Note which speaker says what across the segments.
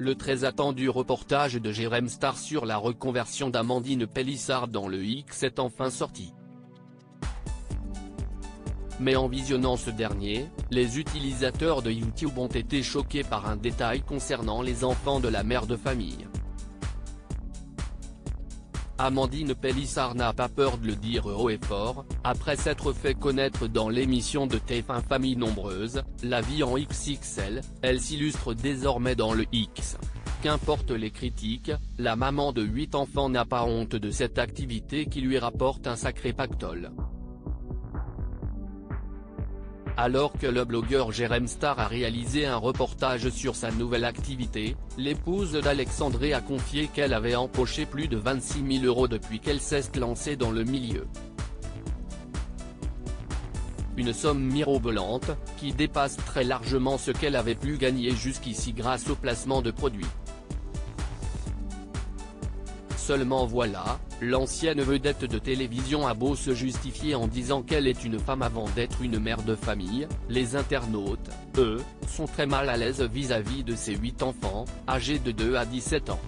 Speaker 1: le très attendu reportage de Jérém Star sur la reconversion d'Amandine Pélissard dans le X est enfin sorti. Mais en visionnant ce dernier, les utilisateurs de YouTube ont été choqués par un détail concernant les enfants de la mère de famille. Amandine Pélissard n'a pas peur de le dire haut et fort, après s'être fait connaître dans l'émission de TF1 Famille Nombreuse, La vie en XXL, elle s'illustre désormais dans le X. Qu'importe les critiques, la maman de 8 enfants n'a pas honte de cette activité qui lui rapporte un sacré pactole. Alors que le blogueur Jérém Star a réalisé un reportage sur sa nouvelle activité, l'épouse d'Alexandré a confié qu'elle avait empoché plus de 26 000 € depuis qu'elle s'est lancée dans le milieu. Une somme mirobolante, qui dépasse très largement ce qu'elle avait pu gagner jusqu'ici grâce au placement de produits. Seulement voilà, l'ancienne vedette de télévision a beau se justifier en disant qu'elle est une femme avant d'être une mère de famille, les internautes, eux, sont très mal à l'aise vis-à-vis de ses 8 enfants, âgés de 2 à 17 ans.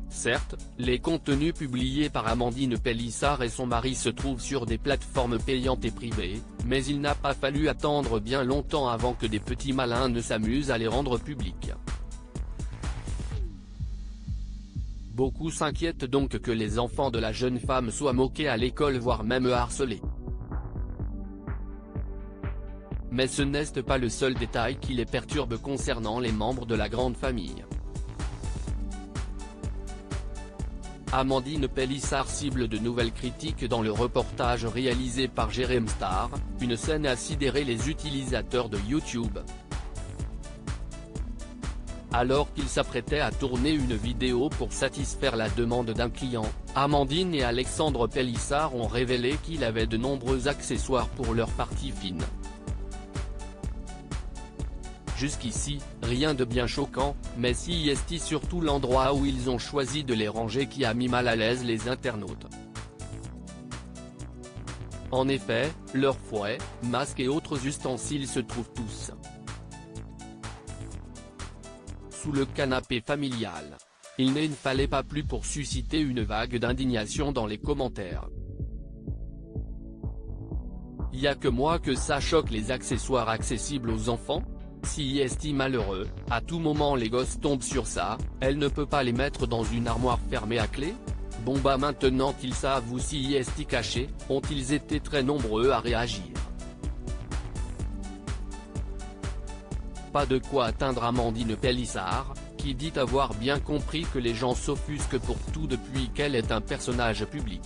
Speaker 1: Certes, les contenus publiés par Amandine Pélissard et son mari se trouvent sur des plateformes payantes et privées, mais il n'a pas fallu attendre bien longtemps avant que des petits malins ne s'amusent à les rendre publics. Beaucoup s'inquiètent donc que les enfants de la jeune femme soient moqués à l'école voire même harcelés. Mais ce n'est pas le seul détail qui les perturbe concernant les membres de la grande famille. Amandine Pélissard cible de nouvelles critiques dans le reportage réalisé par Jérém Star, une scène a sidéré les utilisateurs de YouTube. Alors qu'il s'apprêtait à tourner une vidéo pour satisfaire la demande d'un client, Amandine et Alexandre Pélissard ont révélé qu'il avait de nombreux accessoires pour leur partie fine. Jusqu'ici, rien de bien choquant, mais c'est surtout l'endroit où ils ont choisi de les ranger qui a mis mal à l'aise les internautes. En effet, leurs fouets, masques et autres ustensiles se trouvent tous sous le canapé familial. Il ne fallait pas plus pour susciter une vague d'indignation dans les commentaires. Y a que moi que ça choque les accessoires accessibles aux enfants? Si est malheureux, à tout moment les gosses tombent sur ça, elle ne peut pas les mettre dans une armoire fermée à clé? Bon bah maintenant qu'ils savent où si est caché, ont-ils été très nombreux à réagir. Pas de quoi atteindre Amandine Pélissard, qui dit avoir bien compris que les gens s'offusquent pour tout depuis qu'elle est un personnage public.